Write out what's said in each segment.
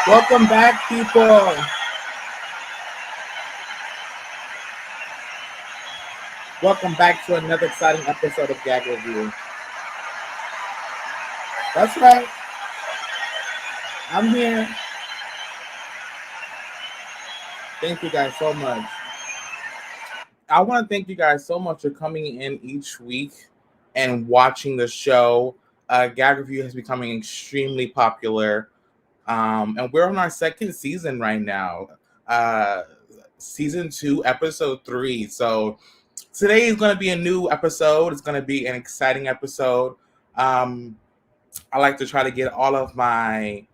Welcome back, people. Welcome back to another exciting episode of Gag Review. That's right. I'm here. Thank you guys so much. I want to thank you guys so much for coming in each week and watching the show. Gag Review has becoming extremely popular. And we're on our second season right now. Season 2, episode 3. So today is going to be a new episode. It's going to be an exciting episode. I like to try to get all of my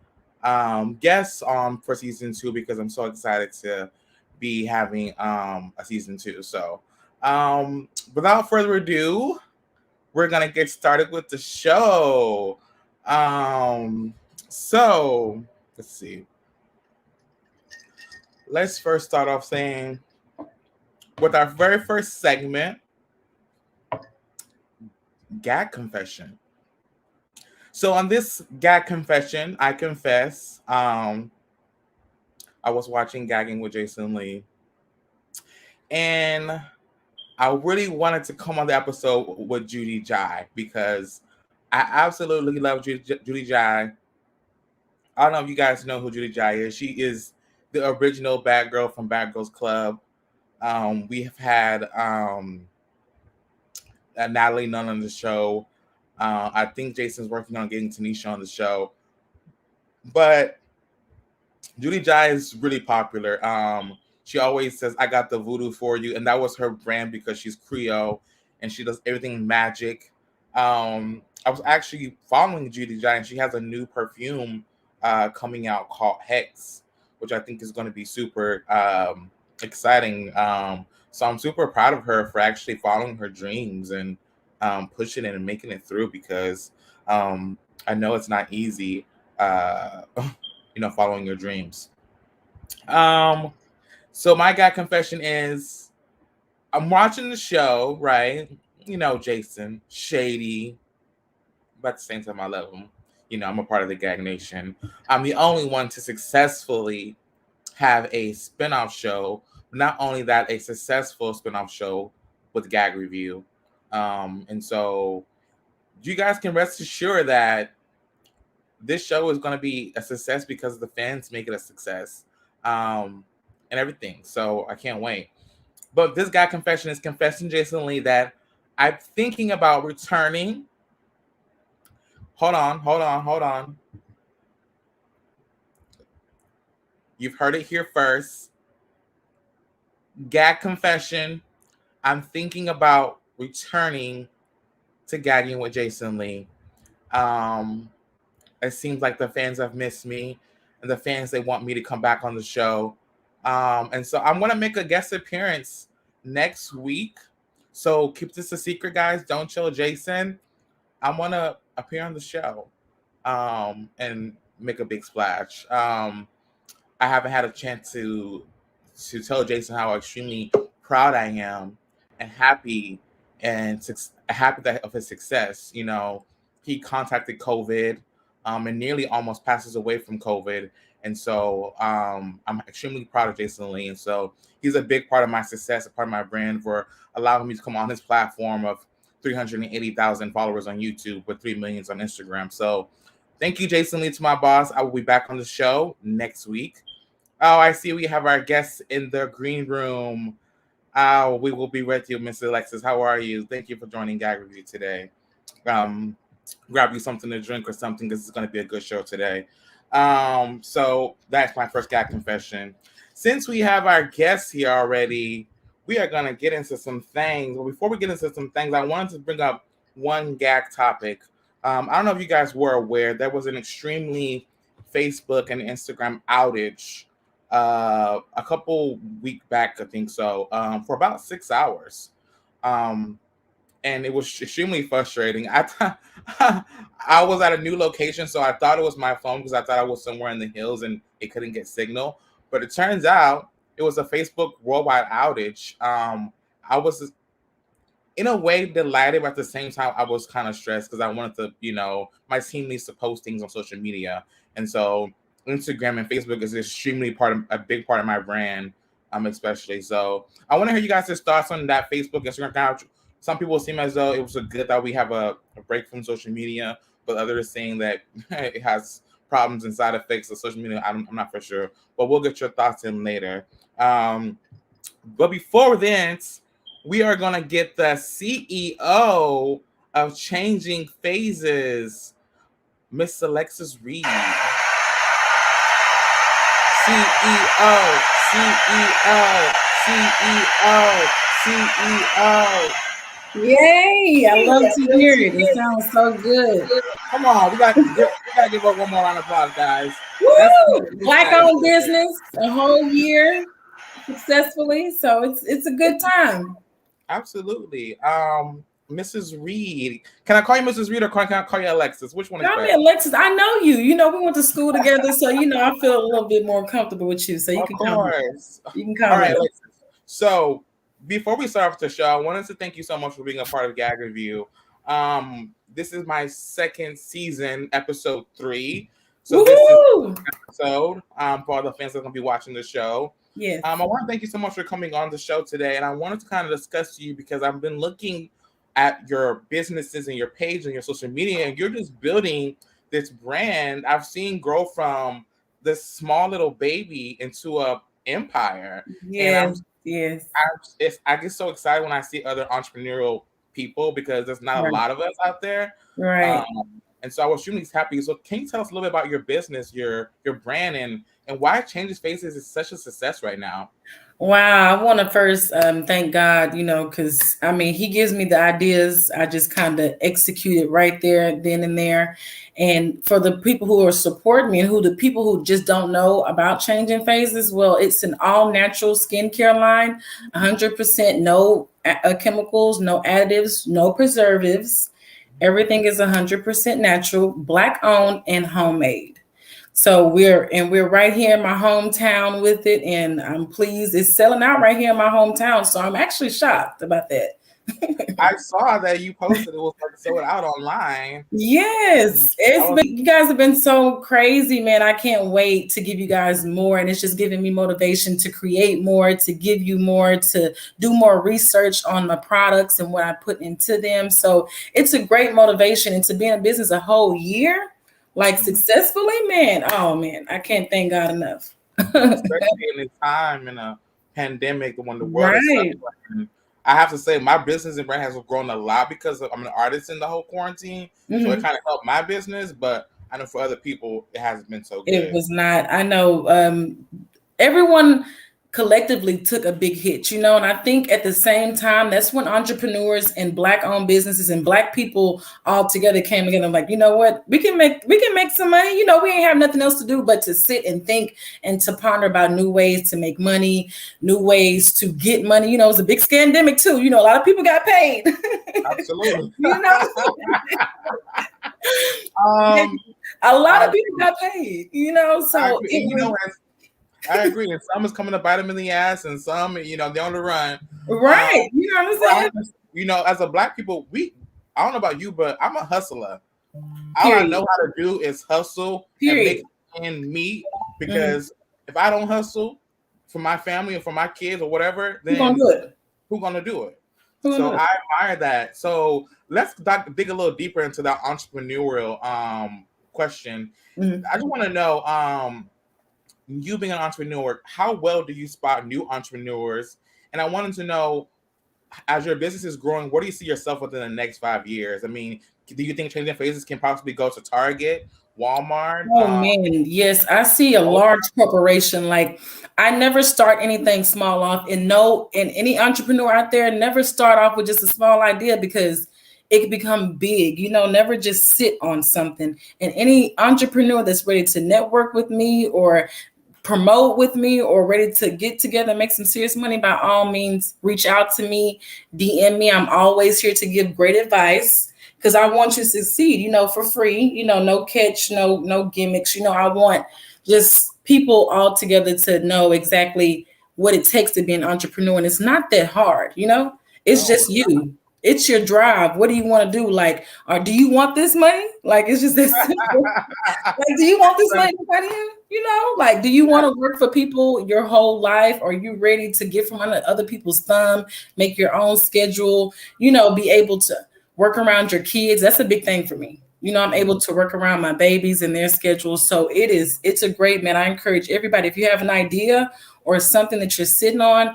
guests on for season 2 because I'm so excited to be having a season 2. So without further ado, we're going to get started with the show. So let's see. Let's first start off saying with our very first segment, Gag Confession. So on this Gag Confession, I confess, I was watching Gagging with Jason Lee, and I really wanted to come on the episode with Judy Jai because I absolutely love Judy Jai. I don't know if you guys know who Judy Jai is. She is the original bad girl from Bad Girls Club. We have had Natalie Nunn on the show. I think Jason's working on getting Tanisha on the show. But Judy Jai is really popular. She always says, I got the voodoo for you. And that was her brand because she's Creole and she does everything magic. I was actually following Judy Jai and she has a new perfume coming out called Hex, which I think is going to be super exciting. So I'm super proud of her for actually following her dreams and pushing it and making it through because I know it's not easy, following your dreams. So my Gag confession is I'm watching the show, right? You know, Jason, shady, but at the same time I love him. You know, I'm a part of the Gag Nation. I'm the only one to successfully have a spinoff show. Not only that, a successful spinoff show with Gag Review. And so you guys can rest assured that this show is going to be a success because the fans make it a success and everything. So I can't wait. But this Gag confession is confessing Jason Lee that I'm thinking about returning. Hold on. You've heard it here first. Gag confession. I'm thinking about returning to Gagging with Jason Lee. It seems like the fans have missed me and the fans, they want me to come back on the show. And so I'm going to make a guest appearance next week. So keep this a secret, guys. Don't chill, Jason. I want to appear on the show and make a big splash. I haven't had a chance to tell Jason how extremely proud I am and happy of his success. You know, he contacted COVID and nearly almost passes away from COVID. And so I'm extremely proud of Jason Lee. And so he's a big part of my success, a part of my brand for allowing me to come on his platform of 380,000 followers on YouTube with 3 million on Instagram. So thank you, Jason Lee, to my boss. I will be back on the show next week. Oh, I see we have our guests in the green room. We will be with you, Mr. Alexis. How are you? Thank you for joining Gag Review today. Grab you something to drink or something because it's going to be a good show today. So that's my first Gag confession. Since we have our guests here already, we are going to get into some things. But before we get into some things, I wanted to bring up one Gag topic. I don't know if you guys were aware, there was an extremely Facebook and Instagram outage a couple weeks back, I think so, for about 6 hours. And it was extremely frustrating. I was at a new location, so I thought it was my phone because I thought I was somewhere in the hills and it couldn't get signal. But it turns out it was a Facebook worldwide outage. I was in a way delighted, but at the same time, I was kind of stressed because I wanted to, my team needs to post things on social media. And so Instagram and Facebook is extremely a big part of my brand, especially. So I want to hear you guys' thoughts on that Facebook, Instagram account. Some people seem as though it was a good that we have a break from social media, but others saying that it has problems and side effects of social media. I'm not for sure, but we'll get your thoughts in later. But before then, we are gonna get the CEO of Changing Phases, Miss Alexis Reed. CEO, CEO, CEO, CEO. Yay! I love to hear it. It sounds so good. Come on, we gotta give her one more round of applause, guys. Woo! Black-owned business, a whole year successfully, so it's a good time. Absolutely. Mrs. Reed. Can I call you Mrs. Reed or can I call you Alexis? Which one is better? Call me Alexis. I know you. You know, we went to school together, so you know I feel a little bit more comfortable with you. So you can call me. You can call me. All right, Alexis. So before we start off the show, I wanted to thank you so much for being a part of Gag Review. This is my second season, episode 3. So Woo-hoo! This is episode for all the fans that are gonna be watching the show. Yeah. I want to thank you so much for coming on the show today, and I wanted to kind of discuss you because I've been looking at your businesses and your page and your social media, and you're just building this brand I've seen grow from this small little baby into a empire. Yes. I get so excited when I see other entrepreneurial people because there's not a lot of us out there. Right. And so I was extremely happy. So can you tell us a little bit about your business, your brand, and why Changes Faces is such a success right now? Wow, I want to first thank God, you know, because I mean, He gives me the ideas. I just kind of execute it right there, then and there. And for the people who are supporting me and the people who just don't know about Changing Phases, well, it's an all natural skincare line, 100% no chemicals, no additives, no preservatives. Everything is 100% natural, Black owned and homemade. So we're right here in my hometown with it, and I'm pleased. It's selling out right here in my hometown, so I'm actually shocked about that. I saw that you posted it was like sold out online. Yes, you guys have been so crazy, man. I can't wait to give you guys more, and it's just giving me motivation to create more, to give you more, to do more research on my products and what I put into them. So it's a great motivation, and to be in business a whole year, like successfully, man. Oh man, I can't thank God enough. Especially in this time in a pandemic, when the world is suffering. I have to say my business and brand has grown a lot because I'm an artist in the whole quarantine. Mm-hmm. So it kind of helped my business, but I know for other people it hasn't been so good. It was not. I know everyone collectively took a big hit, you know, and I think at the same time, that's when entrepreneurs and Black owned businesses and Black people all together came together like, you know what, we can make some money. You know, we ain't have nothing else to do but to sit and think and to ponder about new ways to make money, new ways to get money. You know, it was a big scandemic too. You know, a lot of people got paid. Absolutely. You know, a lot of people got paid, you know, so I agree. And some is coming to bite them in the ass, and some, you know, they're on the run. Right. You know what I'm saying? You know, as a Black people, I don't know about you, but I'm a hustler. All I know how to do is hustle and make ends meet. Because if I don't hustle for my family or for my kids or whatever, then who's gonna do it? So I admire that. So let's dig a little deeper into that entrepreneurial question. Mm-hmm. I just want to know, you being an entrepreneur, how well do you spot new entrepreneurs? And I wanted to know, as your business is growing, where do you see yourself within the next 5 years? I mean, do you think Changing Phases can possibly go to Target, Walmart? Oh man, yes. I see a large corporation. Like, I never start anything small off, and any entrepreneur out there, never start off with just a small idea, because it can become big, you know, never just sit on something. And any entrepreneur that's ready to network with me or promote with me or ready to get together and make some serious money, by all means, reach out to me, DM me. I'm always here to give great advice, because I want you to succeed, you know, for free, you know, no catch, no gimmicks. You know, I want just people all together to know exactly what it takes to be an entrepreneur. And it's not that hard, you know, it's just you. It's your drive. What do you want to do? Like, or do you want this money? Like, it's just this simple. Like, do you want this money out of you? You know, like, do you want to work for people your whole life? Or are you ready to get from under other people's thumb, make your own schedule, you know, be able to work around your kids? That's a big thing for me. You know, I'm able to work around my babies and their schedules. So it's a great, man. I encourage everybody, if you have an idea or something that you're sitting on,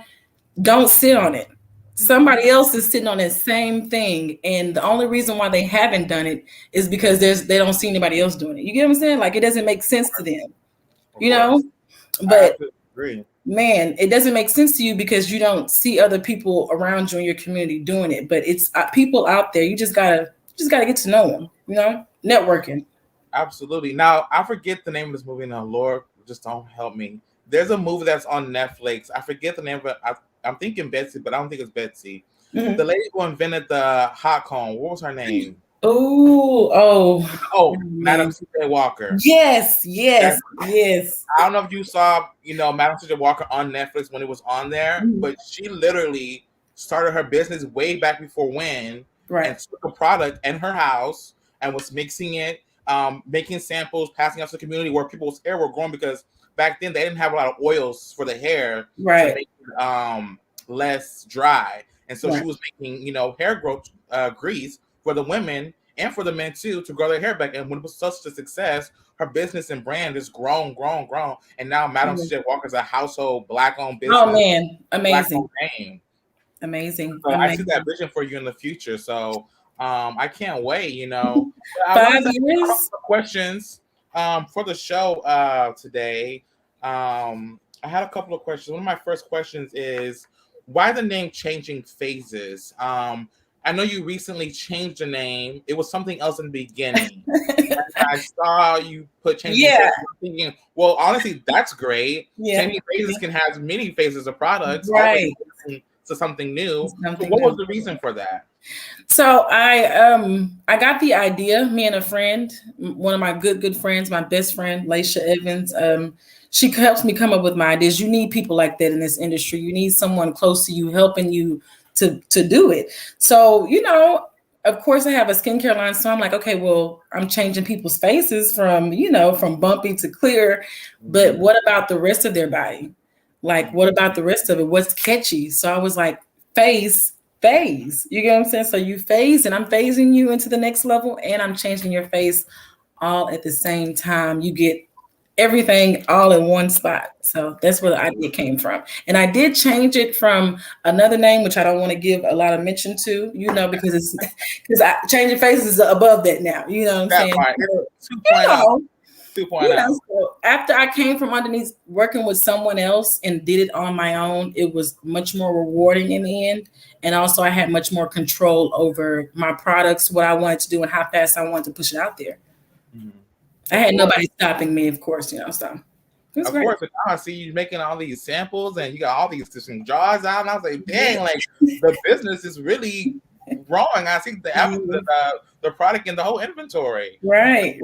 don't sit on it. Somebody else is sitting on that same thing, and the only reason why they haven't done it is because they don't see anybody else doing it. You get what I'm saying? Like, it doesn't make sense to them, you know. But man, it doesn't make sense to you because you don't see other people around you in your community doing it. But it's people out there. You just gotta get to know them. You know, networking. Absolutely. Now I forget the name of this movie. Now, Lord, just don't help me. There's a movie that's on Netflix. I forget the name of it. I'm thinking Betsy, but I don't think it's Betsy. The lady who invented the hot cone. What was her name? Madam C.J. Walker. Yes. I don't know if you saw, Madam C.J. Walker on Netflix when it was on there, but she literally started her business way back before when, and took a product in her house and was mixing it, making samples, passing out to the community where people's hair were growing, because back then they didn't have a lot of oils for the hair to make it less dry. And so she was making, hair growth grease for the women and for the men too, to grow their hair back. And when it was such a success, her business and brand has grown. And now Madam C.J. Walker is a household Black-owned business. Oh man, amazing. Amazing. So I see that vision for you in the future. So I can't wait, 5 years. Questions for the show today. I had a couple of questions. One of my first questions is, why the name Changing Phases? I know you recently changed the name. It was something else in the beginning. I saw you put Changing Phases. I'm thinking, well, honestly, that's great. Changing Phases can have many phases of products. Right. To something new. So what was the reason for that? So I got the idea, me and a friend, one of my good friends, my best friend, Laisha Evans. She helps me come up with my ideas. You need people like that in this industry. You need someone close to you helping you to do it. So, of course I have a skincare line. So I'm like, okay, well, I'm changing people's faces from bumpy to clear. But what about the rest of their body? Like, what about the rest of it? What's catchy? So I was like, phase. You get what I'm saying? So you phase, and I'm phasing you into the next level, and I'm changing your face all at the same time. You get everything all in one spot. So that's where the idea came from. And I did change it from another name, which I don't want to give a lot of mention to, because changing faces is above that now. You know what I'm saying? Right. 2.0. So after I came from underneath working with someone else and did it on my own, it was much more rewarding in the end. And also I had much more control over my products, what I wanted to do and how fast I wanted to push it out there. I had nobody stopping me, of course, so. Of course, but now I see you making all these samples and you got all these different jars out, and I was like, dang, like the business is really growing. I see the product and the whole inventory. Right.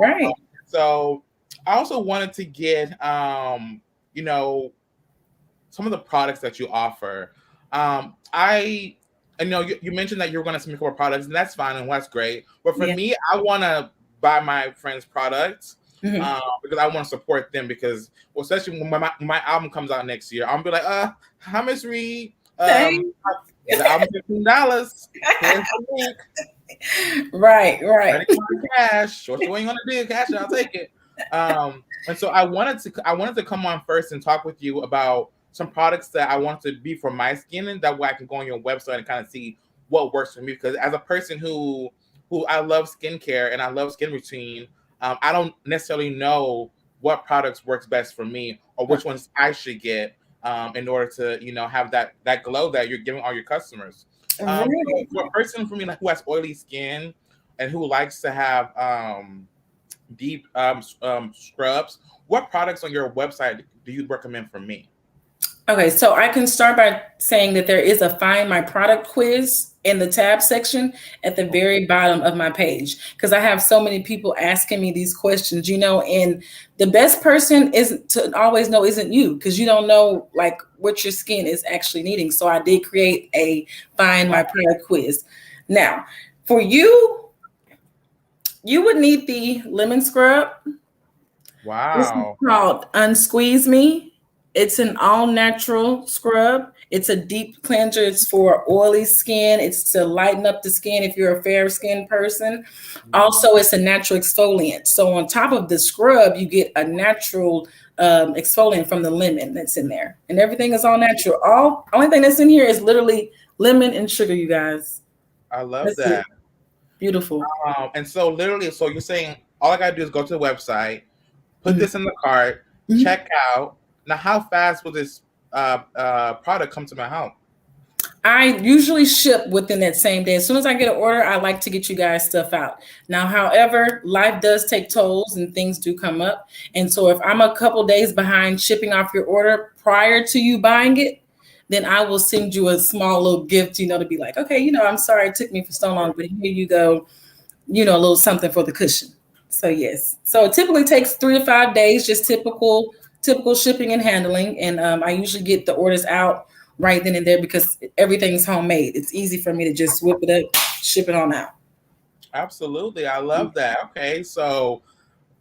So I also wanted to get, some of the products that you offer. I know you mentioned that you're going to make more products, and that's fine and that's great. But for me, I want to buy my friends' products because I want to support them. Because, well, especially when my album comes out next year, I'm gonna be like, hi, Miss Reed. The album $15. Here's the link. Right. Cash. What you ain't gonna do? Cash it, I'll take it. And so I wanted to come on first and talk with you about some products that I want to be for my skin, and that way I can go on your website and kind of see what works for me. Because as a person who I love skincare and I love skin routine, I don't necessarily know what products works best for me or which ones I should get in order to have that glow that you're giving all your customers. For a person for me who has oily skin and who likes to have deep scrubs, what products on your website do you recommend for me? Okay, so I can start by saying that there is a Find My Product quiz in the tab section at the very bottom of my page, because I have so many people asking me these questions, and the best person isn't to always know isn't you, because you don't know what your skin is actually needing. So I did create a Find My Product quiz. Now, for you, you would need the lemon scrub. This is Wow. called Unsqueeze Me. It's an all natural scrub. It's a deep cleanser. It's for oily skin. It's to lighten up the skin if you're a fair skinned person. Mhm. Also, it's a natural exfoliant. So, on top of the scrub, you get a natural exfoliant from the lemon that's in there. And everything is all natural. All only thing that's in here is literally lemon and sugar, you guys. I love That's it. that. Beautiful. And so literally, so you're saying all I gotta do is go to the website, put Mhm. this in the cart, Mhm. check out. Now, how fast will this product come to my home? I usually ship within that same day. As soon as I get an order, I like to get you guys stuff out. Now, however, life does take tolls and things do come up. And so if I'm a couple days behind shipping off your order prior to you buying it, then I will send you a small little gift, to be like, okay, I'm sorry it took me for so long, but here you go, a little something for the cushion. So yes. So it typically takes 3 to 5 days, just typical shipping and handling. And I usually get the orders out right then and there because everything's homemade. It's easy for me to just whip it up, ship it on out. Absolutely, I love that. Okay, so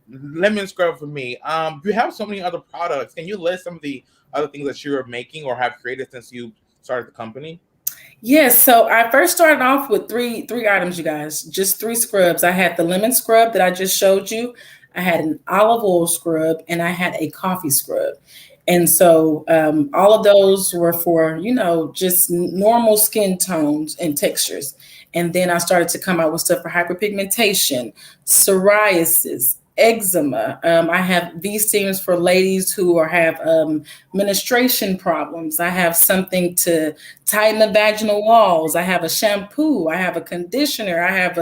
lemon scrub for me. You have so many other products. Can you list some of the other things that you're making or have created since you started the company? Yes, so I first started off with three items, you guys. Just three scrubs. I had the lemon scrub that I just showed you. I had an olive oil scrub, and I had a coffee scrub. And so all of those were for just normal skin tones and textures. And then I started to come out with stuff for hyperpigmentation, psoriasis, eczema. I have these steams for ladies who have menstruation problems. I have something to tighten the vaginal walls. I have a shampoo. I have a conditioner. I have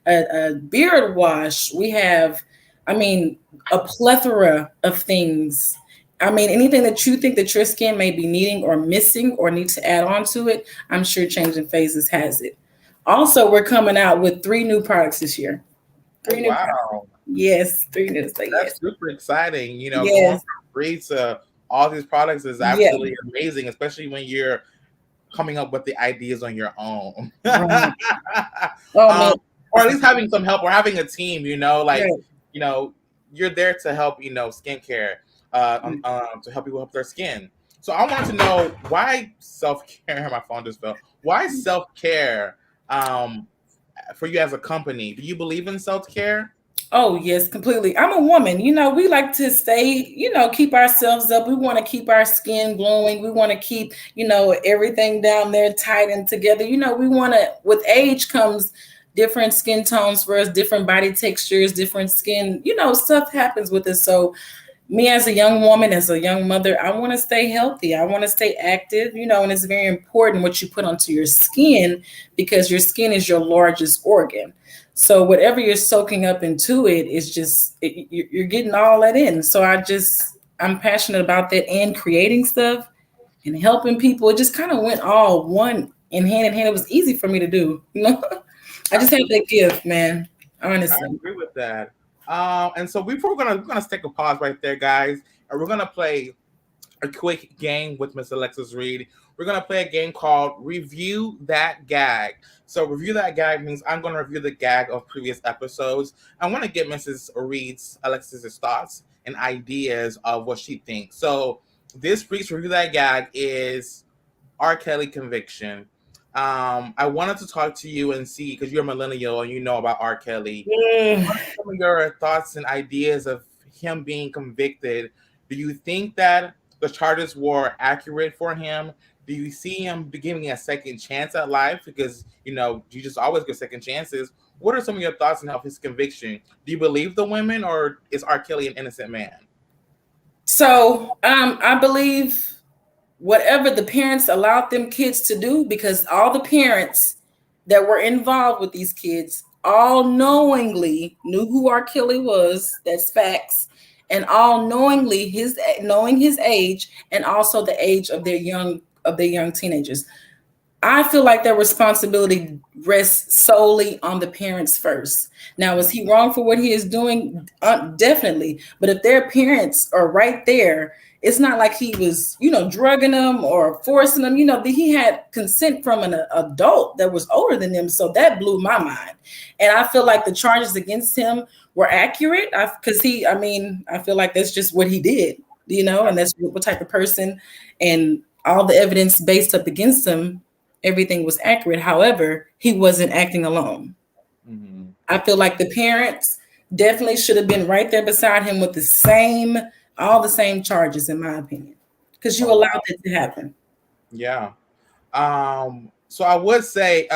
a beard wash. We have, a plethora of things. Anything that you think that your skin may be needing or missing or need to add on to it, I'm sure Changing Phases has it. Also, we're coming out with 3 new products this year. Oh, Three new products. wow. Yes, 3 new. So That's yes, super exciting. Going yes, from free to all these products is yeah. absolutely amazing, especially when you're coming up with the ideas on your own. Right. Oh man, Or at least having some help or having a team, like, right. you know, you're there to help, skincare, to help people help their skin. So I want to know why self-care, my phone just fell. Why self-care for you as a company? Do you believe in self-care? Oh, yes, completely. I'm a woman. We like to stay, keep ourselves up. We want to keep our skin glowing. We want to keep, everything down there tight and together. We want to, with age comes different skin tones for us, different body textures, different skin, stuff happens with us. So, me as a young woman, as a young mother, I want to stay healthy. I want to stay active, and it's very important what you put onto your skin because your skin is your largest organ. So whatever you're soaking up into it is just you're getting all that in. So I'm passionate about that and creating stuff and helping people. It just kind of went all one in hand in hand. It was easy for me to do. I just had that gift, man. I Honestly. agree with that. And so we're gonna take a pause right there, guys, and we're gonna play a quick game with Miss Alexis Reed. We're gonna play a game called Review That Gag. So review that gag means I'm gonna review the gag of previous episodes. I want to get Mrs. Reed's Alexis's thoughts and ideas of what she thinks. So this week's review that gag is R. Kelly conviction. I wanted to talk to you and see because you're a millennial and you know about R. Kelly. Mm. What are some of your thoughts and ideas of him being convicted? Do you think that the charges were accurate for him? Do you see him giving a second chance at life? Because you just always get second chances. What are some of your thoughts on his conviction? Do you believe the women, or is R. Kelly an innocent man? So I believe whatever the parents allowed them kids to do, because all the parents that were involved with these kids all knowingly knew who R. Kelly was. That's facts. And all knowingly knowing his age and also the age of their young teenagers. I feel like their responsibility rests solely on the parents first. Now, is he wrong for what he is doing? Definitely. But if their parents are right there, it's not like he was, you know, drugging them or forcing them. You know, he had consent from an adult that was older than him. So that blew my mind. And I feel like the charges against him were accurate. Because I feel like that's just what he did, you know, and that's what type of person, and all the evidence based up against him, everything was accurate. However, he wasn't acting alone. Mm-hmm. I feel like the parents definitely should have been right there beside him with all the same charges, in my opinion, because you allowed it to happen. Yeah. So I would say,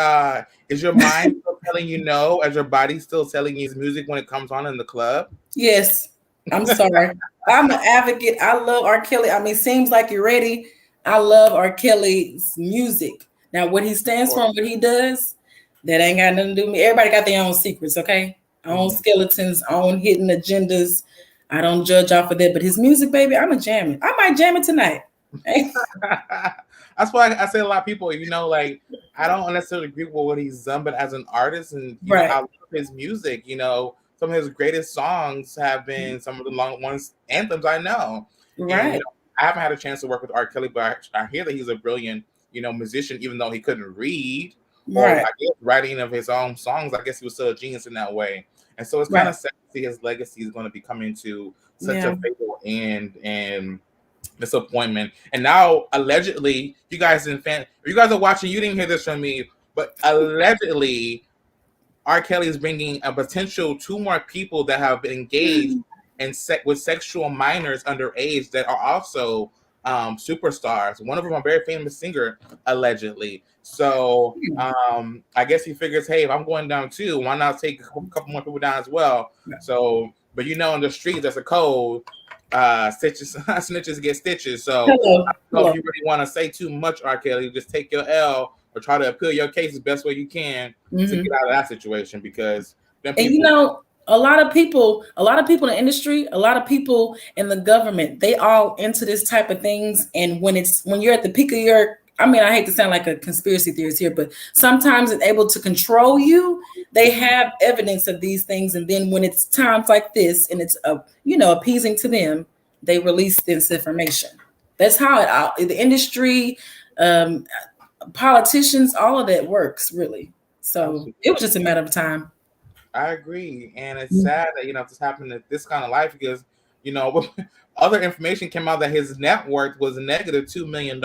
is your mind still telling you no, as your body still telling you his music when it comes on in the club? Yes. I'm sorry. I'm an advocate. I love R. Kelly. I mean, seems like you're ready. I love R. Kelly's music. Now, what he stands for and what he does, that ain't got nothing to do with me. Everybody got their own secrets, okay? Own skeletons, own hidden agendas. I don't judge off of that, but his music, baby, I'm a jam it. I might jam it tonight. That's why I say a lot of people, you know, like, I don't necessarily agree with what he's done, but as an artist, and you know, I love his music. You know, some of his greatest songs have been some of the long ones, anthems I know. Right. And, you know, I haven't had a chance to work with R. Kelly, but I hear that he's a brilliant, you know, musician, even though he couldn't read. Or I guess writing of his own songs, I guess he was still a genius in that way. And so it's kind of sad to see his legacy is going to be coming to such a fatal end and disappointment. And now, allegedly, you guys are watching, you didn't hear this from me, but allegedly, R. Kelly is bringing a potential 2 more people that have been engaged with sexual minors underage that are also superstars. One of them a very famous singer, allegedly. So I guess he figures, hey, if I'm going down too, why not take a couple more people down as well? So, but you know, in the streets, there's a code. Snitches get stitches. So I don't know if you really want to say too much, R. Kelly. Just take your L or try to appeal your case the best way you can to get out of that situation, because then people, and you know, a lot of people in the industry, a lot of people in the government, they all into this type of things. And when you're at the peak of your, I mean, I hate to sound like a conspiracy theorist here, but sometimes it's able to control you. They have evidence of these things. And then when it's times like this and it's, appeasing to them, they release this information. That's how the industry, politicians, all of that works, really. So it was just a matter of time. I agree. And it's sad that, you know, this happened at this kind of life, because, you know, other information came out that his net worth was negative $2 million.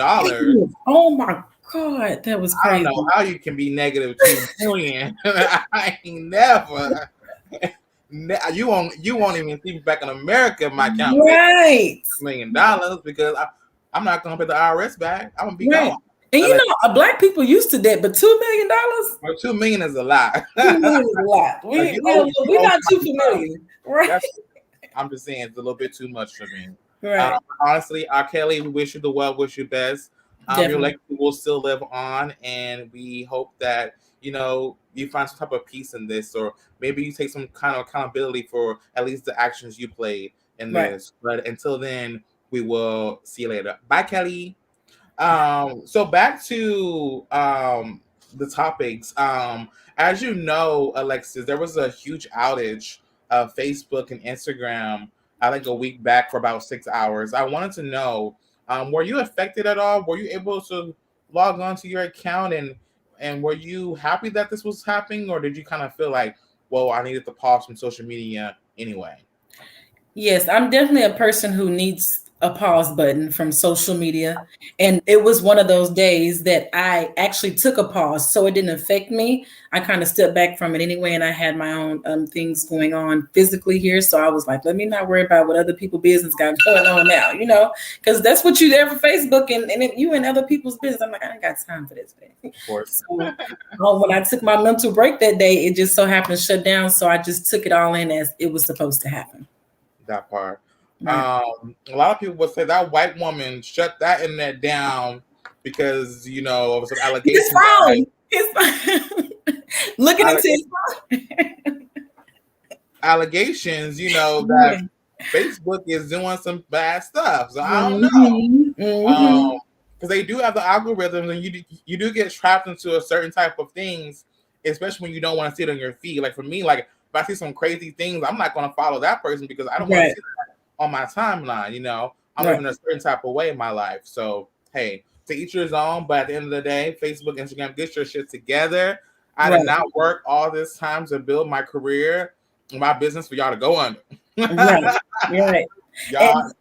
Oh my God, that was crazy. I don't know how you can be negative $2 million. I ain't never. You won't even see me back in America. My account $1 million, because I'm not gonna pay the IRS back. I'm gonna be gone. And you know, black people used to that, but $2 million. Well, $2 million is a lot. $2 million is a lot. We're not too familiar, right? I'm just saying it's a little bit too much for me. Right. Honestly, R. Kelly, we wish you the well, wish you best. Your legacy will still live on, and we hope that, you know, you find some type of peace in this, or maybe you take some kind of accountability for at least the actions you played in this. But until then, we will see you later. Bye, Kelly. So back to the topics. As you know, Alexis, there was a huge outage of Facebook and Instagram, I think a week back, for about 6 hours. I wanted to know, were you affected at all? Were you able to log on to your account, and were you happy that this was happening, or did you kind of feel like, well, I needed to pause from social media anyway? Yes, I'm definitely a person who needs a pause button from social media. And it was one of those days that I actually took a pause, so it didn't affect me. I kind of stepped back from it anyway, and I had my own things going on physically here. So I was like, let me not worry about what other people's business got going on now, you know, because that's what you there for Facebook, and you and other people's business. I'm like, I ain't got time for this. Of course. So, when I took my mental break that day, it just so happened to shut down. So I just took it all in as it was supposed to happen. That part. A lot of people would say that white woman shut that internet down because, you know, of some allegations. His phone. Looking into his phone. Allegations, you know, that Facebook is doing some bad stuff. So I don't know. Because they do have the algorithms, and you do get trapped into a certain type of things, especially when you don't want to see it on your feed. Like for me, like if I see some crazy things, I'm not going to follow that person because I don't want to see that on my timeline, you know. I'm living a certain type of way in my life. So hey, to each his own. But at the end of the day, Facebook, Instagram, get your shit together. I did not work all this time to build my career, my business for y'all to go under. Right. Y'all.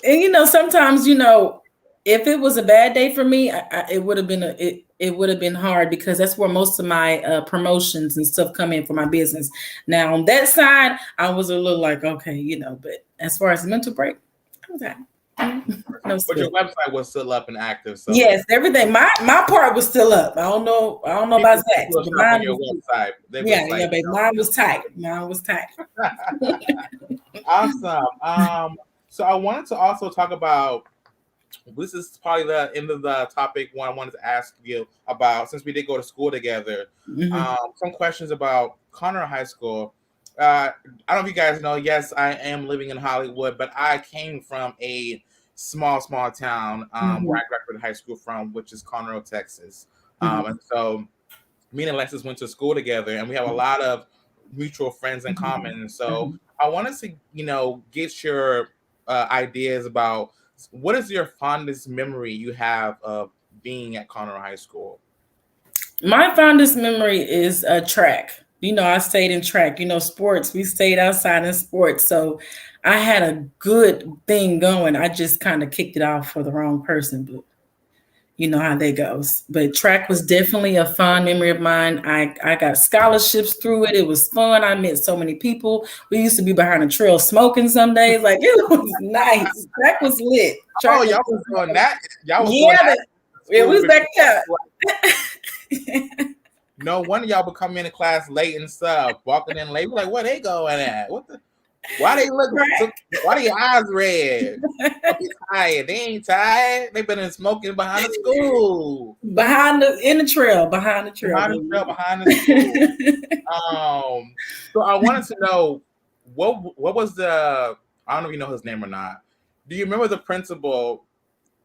And sometimes if it was a bad day for me, it would have been it would have been hard, because that's where most of my promotions and stuff come in for my business. Now on that side, I was a little like, okay, but as far as the mental break, I was happy. But your website was still up and active. So yes, everything. My part was still up. I don't know about that. But mine on your website. Babe, mine was tight. Awesome. So I wanted to also talk about, this is probably the end of the topic one I wanted to ask you about, since we did go to school together. Some questions about Conroe High School. I don't know if you guys know, yes, I am living in Hollywood, but I came from a small town where I graduated high school from, which is Conroe, Texas. And so me and Alexis went to school together, and we have a lot of mutual friends in common. And so I wanted to, get your ideas about, what is your fondest memory you have of being at Conroe High School? My fondest memory is track. I stayed in track, sports. We stayed outside in sports. So I had a good thing going. I just kind of kicked it off for the wrong person, but you know how that goes. But track was definitely a fond memory of mine. I got scholarships through it. It was fun. I met so many people. We used to be behind a trail smoking some days. Like, it was nice. Track was lit. Y'all was doing that? Y'all was doing that? It was back up. No wonder y'all would come into class late and stuff, walking in late. We're like, where they going at? Why they look? Why your eyes red? They tired. They ain't tired. They been smoking behind the school. In the trail. Behind the school. So I wanted to know, what was the, I don't know if you know his name or not. Do you remember the principal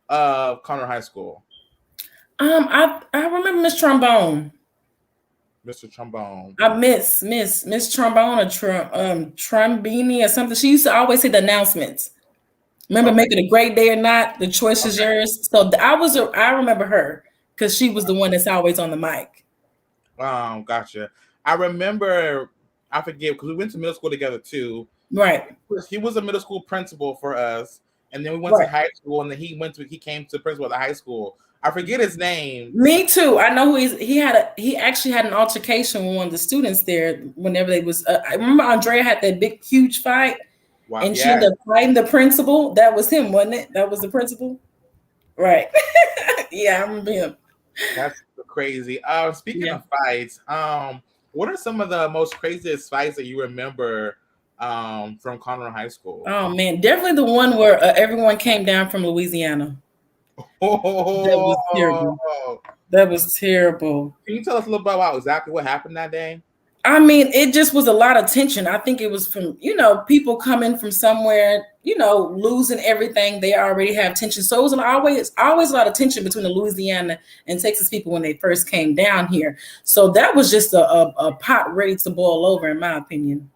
of Conroe High School? I remember Miss Trombone. Mr. Trombone. Miss Trombone, or Trombini or something. She used to always say the announcements. Remember, make it a great day or not, the choice is yours. So I remember her, because she was the one that's always on the mic. Gotcha. I remember, I forget, because we went to middle school together too. Right. He was a middle school principal for us, and then we went to high school, and then he came to principal at the high school. I forget his name. Me too. I know who he actually had an altercation with one of the students there whenever they was. I remember Andrea had that big, huge fight, and she ended up fighting the principal. That was him, wasn't it? That was the principal, right? Yeah, I remember him. That's crazy. Speaking of fights, what are some of the most craziest fights that you remember from Conroe High School? Oh man, definitely the one where everyone came down from Louisiana. That was terrible. Can you tell us a little bit about exactly what happened that day? I mean, it just was a lot of tension. I think it was from, people coming from somewhere, losing everything. They already have tension. So it was always a lot of tension between the Louisiana and Texas people when they first came down here. So that was just a pot ready to boil over, in my opinion.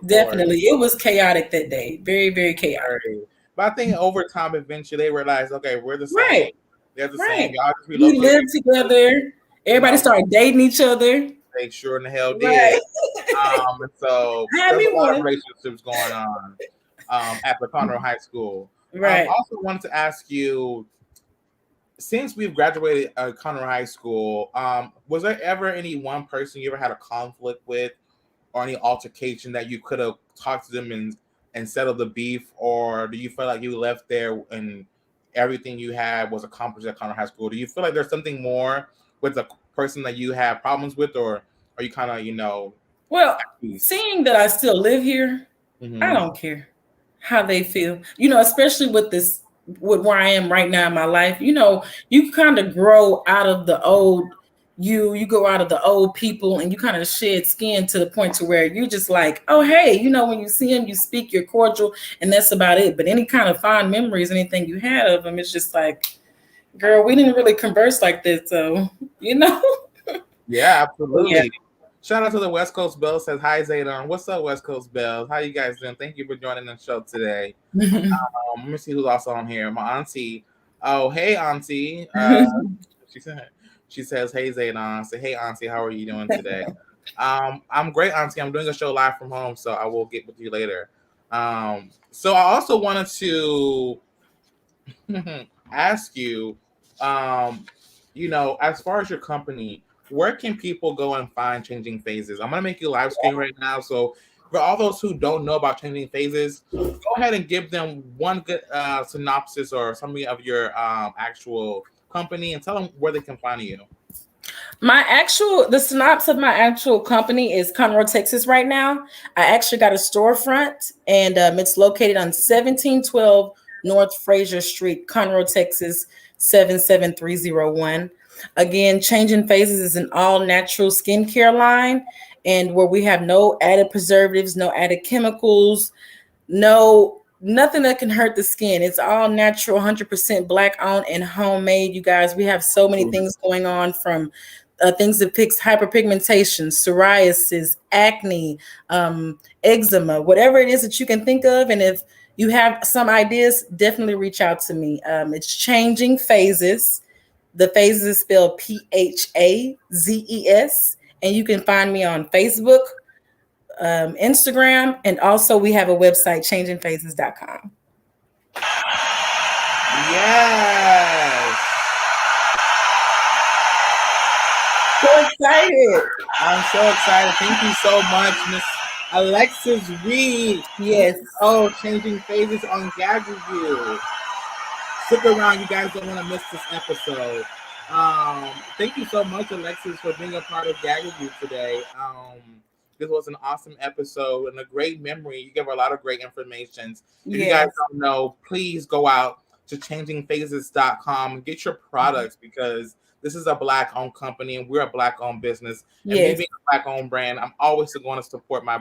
Definitely. It was chaotic that day. Very, very chaotic. But I think over time, eventually they realized, okay, we're the same. Right. They're the same. Y'all just we lived together. Everybody started dating each other. They sure in the hell did. Right. And so there's a lot of relationships going on at the Conroe High School. Right. I also wanted to ask you, since we've graduated Conroe High School, was there ever any one person you ever had a conflict with, or any altercation that you could have talked to them and settle the beef, or do you feel like you left there and everything you had was accomplished at Conroe High School? Do you feel like there's something more with the person that you have problems with, or are you kind of, Well, seeing that I still live here, I don't care how they feel, especially with where I am right now in my life. You kind of grow out of the old you go out of the old people, and you kind of shed skin to the point to where you're just like, oh, hey, when you see them, you speak, you're cordial, and that's about it. But any kind of fond memories, anything you had of them, it's just like, girl, we didn't really converse like this. So, Yeah, absolutely. Shout out to the West Coast Belle says, hi, Zaydon. What's up, West Coast Belle? How you guys doing? Thank you for joining the show today. Let me see who's also on here. My auntie. Oh, hey, auntie. She says, hey, Zaydon. I say, hey, auntie, how are you doing today? I'm great, auntie. I'm doing a show live from home, so I will get with you later. So I also wanted to ask you, as far as your company, where can people go and find Changing Phases? I'm gonna make you live stream right now. So for all those who don't know about Changing Phases, go ahead and give them one good synopsis or something of your actual company and tell them where they can find you. The synopsis of my actual company is Conroe, Texas right now. I actually got a storefront and it's located on 1712 North Fraser Street, Conroe, Texas, 77301. Again, Changing Phases is an all natural skincare line and where we have no added preservatives, no added chemicals, nothing that can hurt the skin. It's all natural, 100% black owned and homemade. You guys, we have so many things going on from things that fix hyperpigmentation, psoriasis, acne, eczema, whatever it is that you can think of. And if you have some ideas, definitely reach out to me. It's Changing Phases. The phases is spelled Phazes. And you can find me on Facebook, Instagram, and also we have a website, changingphases.com. Yes. So excited. I'm so excited. Thank you so much, Miss Alexis Reed. Yes. Oh, Changing Phases on Gag Review. Stick around. You guys don't want to miss this episode. Thank you so much, Alexis, for being a part of Gag Review today. This was an awesome episode and a great memory. You give a lot of great information. If you guys don't know, please go out to changingphases.com and get your products because this is a Black-owned company and we're a Black-owned business. And me being a Black-owned brand, I'm always going to support my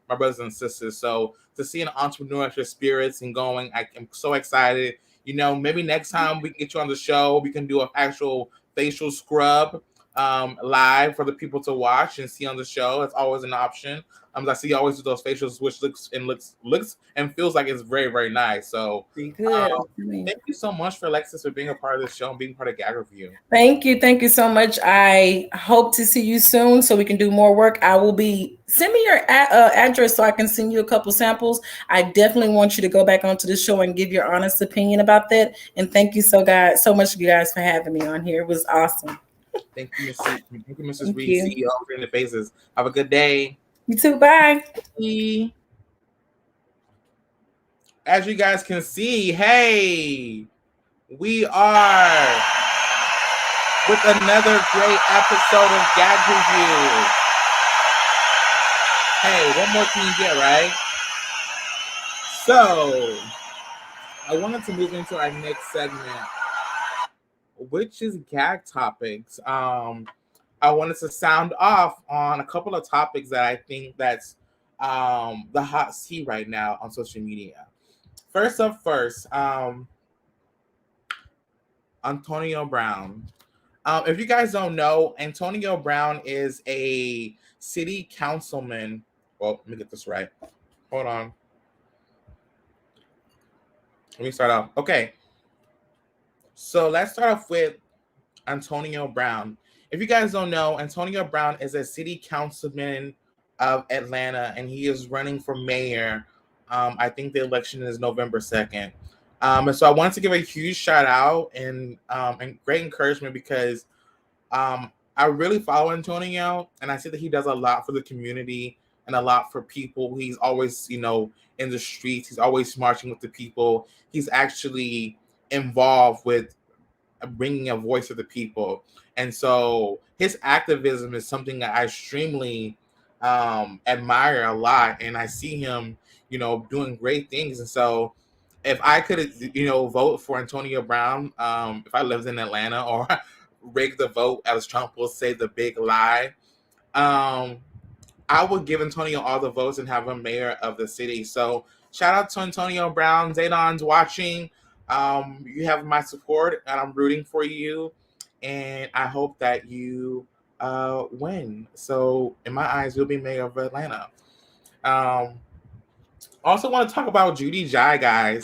my brothers and sisters. So to see an entrepreneurial spirits and going, I am so excited. Maybe next time we can get you on the show, we can do an actual facial scrub live for the people to watch and see on the show. It's always an option. I see you always do those facials, which looks and feels like it's very, very nice. So thank you so much for Alexis for being a part of the show and being part of Gag Review. Thank you so much. I hope to see you soon so we can do more work. Send me your address so I can send you a couple samples. I definitely want you to go back onto the show and give your honest opinion about that. And thank you so much, you guys, for having me on here. It was awesome. Thank you, Mrs. Reed, CEO of Changing Phases. Have a good day. You too. Bye. As you guys can see, hey, we are with another great episode of Gag Review. Hey, what more can you get, right? So, I wanted to move into our next segment, which is Gag Topics. I wanted to sound off on a couple of topics that I think that's the hot tea right now on social media. First, Antonio Brown. If you guys don't know, Antonio Brown is a city councilman. Well, let me get this right. Hold on. Let me start off. Okay. So let's start off with Antonio Brown. If you guys don't know, Antonio Brown is a city councilman of Atlanta, and he is running for mayor. I think the election is November 2nd. And so I wanted to give a huge shout out and great encouragement because I really follow Antonio, and I see that he does a lot for the community and a lot for people. He's always, in the streets. He's always marching with the people. He's actually involved with bringing a voice to the people. And so his activism is something that I extremely admire a lot. And I see him, doing great things. And so if I could, vote for Antonio Brown, if I lived in Atlanta or rig the vote, as Trump will say, the big lie, I would give Antonio all the votes and have him mayor of the city. So shout out to Antonio Brown. Zaydon's watching. You have my support, and I'm rooting for you. And I hope that you win. So in my eyes, you'll be mayor of Atlanta. Um, Also want to talk about Judy Jai, guys.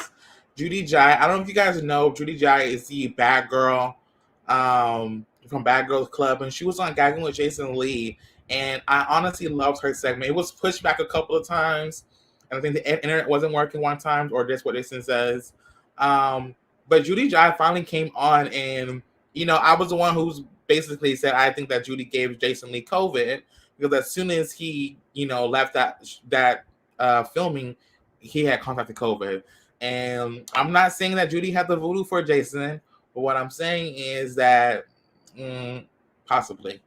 Judy Jai. I don't know if you guys know. Judy Jai is the bad girl from Bad Girls Club, and she was on Gagging with Jason Lee. And I honestly loved her segment. It was pushed back a couple of times, and I think the internet wasn't working one time, or that's what Jason says. But Judy Jai finally came on, and I was the one who's basically said I think that Judy gave Jason Lee COVID because as soon as he left that filming, he had contracted COVID. And I'm not saying that Judy had the voodoo for Jason, but what I'm saying is that possibly.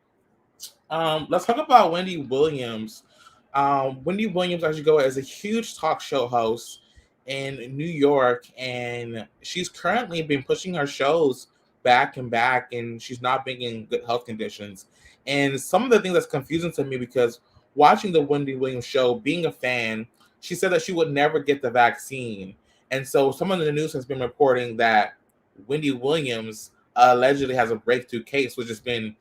Let's talk about Wendy Williams. Wendy Williams, as you go, is a huge talk show host in New York, and she's currently been pushing her shows back and back, and she's not being in good health conditions. And some of the things that's confusing to me because watching the Wendy Williams show, being a fan, she said that she would never get the vaccine. And so some of the news has been reporting that Wendy Williams allegedly has a breakthrough case, which has been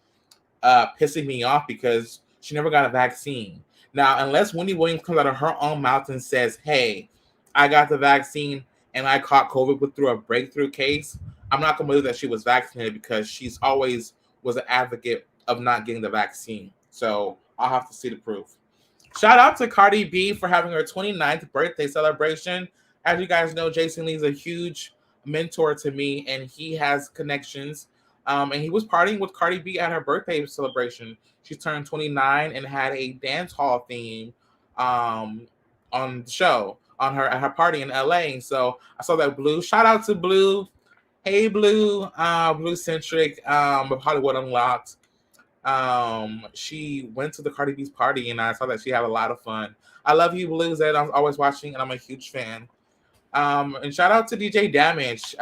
pissing me off because she never got a vaccine. Now, unless Wendy Williams comes out of her own mouth and says, hey, I got the vaccine and I caught COVID through a breakthrough case, I'm not going to believe that she was vaccinated because she's always was an advocate of not getting the vaccine. So I'll have to see the proof. Shout out to Cardi B for having her 29th birthday celebration. As you guys know, Jason Lee's a huge mentor to me, and he has connections. And he was partying with Cardi B at her birthday celebration. She turned 29 and had a dance hall theme on the show at her party in LA. So I saw that Blue. Shout out to Blue. Hey Blue, Blue Centric of Hollywood Unlocked. She went to the Cardi B's party and I saw that she had a lot of fun. I love you, Blue, that I'm always watching and I'm a huge fan. And shout out to DJ Damage.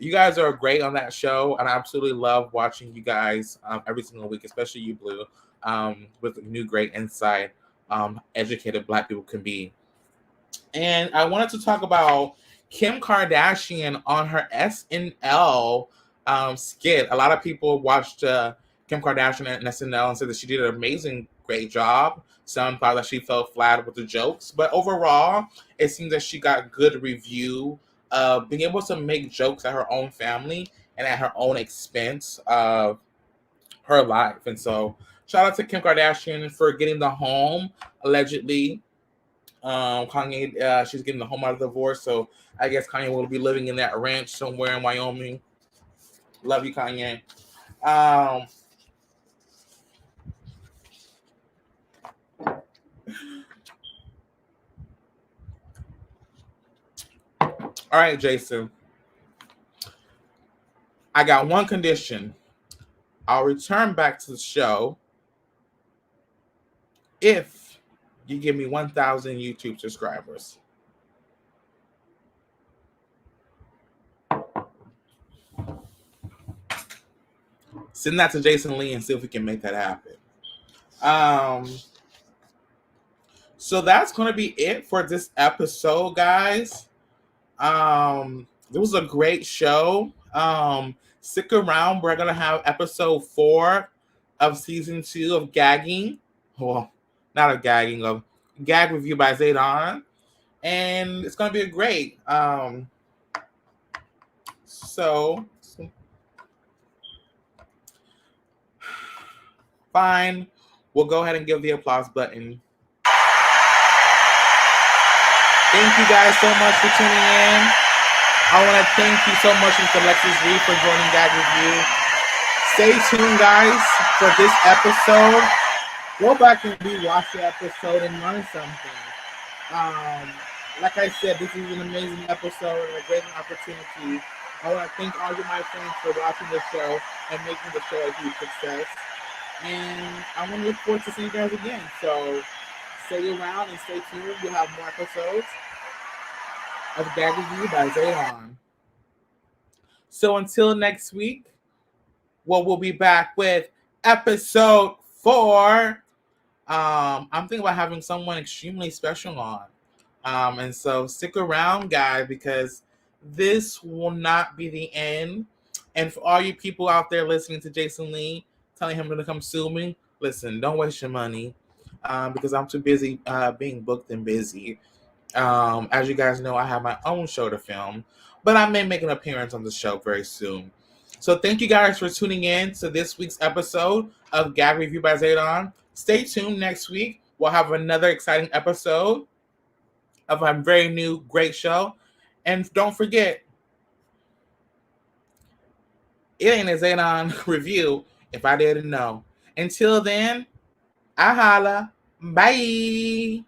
You guys are great on that show, and I absolutely love watching you guys every single week, especially you, Blue, with new great insight, educated Black people can be. And I wanted to talk about Kim Kardashian on her SNL skit. A lot of people watched Kim Kardashian at SNL and said that she did an amazing, great job. Some thought that she fell flat with the jokes, but overall, it seems that she got good review. Being able to make jokes at her own family and at her own expense of her life. And so, shout out to Kim Kardashian for getting the home, allegedly. Kanye, she's getting the home out of divorce, so I guess Kanye will be living in that ranch somewhere in Wyoming. Love you, Kanye. All right, Jason. I got one condition. I'll return back to the show if you give me 1,000 YouTube subscribers. Send that to Jason Lee and see if we can make that happen. So that's going to be it for this episode, guys. It was a great show. Stick around. We're going to have episode 4 of season 2 of Gagging. Well, not of Gagging, of Gag Review by Zaydon. And it's going to be a great. So fine. We'll go ahead and give the applause button. Thank you guys so much for tuning in. I want to thank you so much, Mr. Alexis Reed, for joining Gag Review. Stay tuned, guys, for this episode. Go back and rewatch the episode and learn something. Like I said, this is an amazing episode and a great opportunity. I want to thank all of my friends for watching the show and making the show a huge success. And I want to look forward to seeing you guys again. So stay around and stay tuned. We'll have more episodes of Gag Review by Zaydon. So until next week, we'll be back with episode 4. I'm thinking about having someone extremely special on. And so stick around, guys, because this will not be the end. And for all you people out there listening to Jason Lee, telling him to come sue me. Listen, don't waste your money because I'm too busy being booked and busy. As you guys know, I have my own show to film, but I may make an appearance on the show very soon. So thank you guys for tuning in to this week's episode of Gag Review by Zaydon. Stay tuned next week. We'll have another exciting episode of a very new, great show. And don't forget, it ain't a Zaydon review if I didn't know. Until then, I holla. Bye.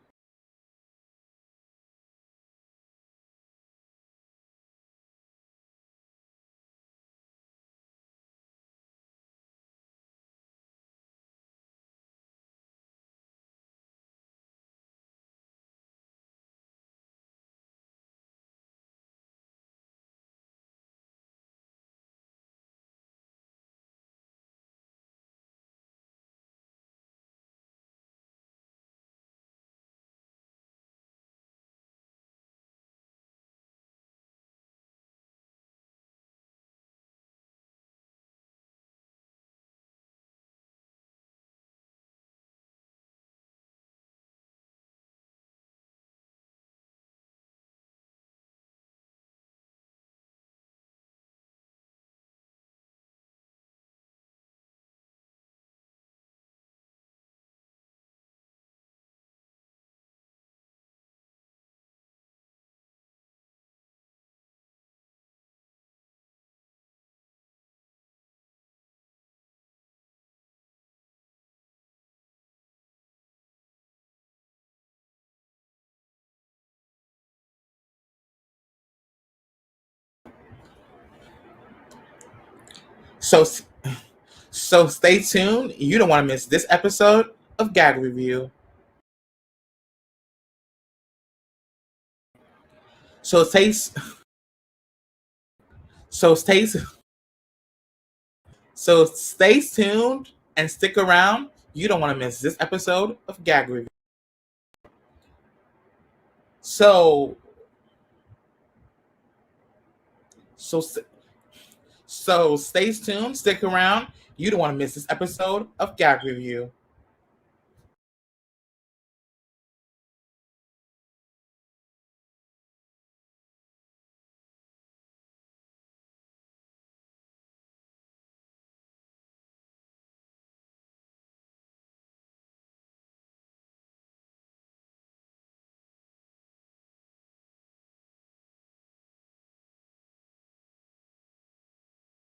So So stay tuned. You don't want to miss this episode of Gag Review. So stay so stay so stay tuned and stick around. You don't want to miss this episode of Gag Review. So so so stay tuned, stick around. You don't want to miss this episode of Gag Review.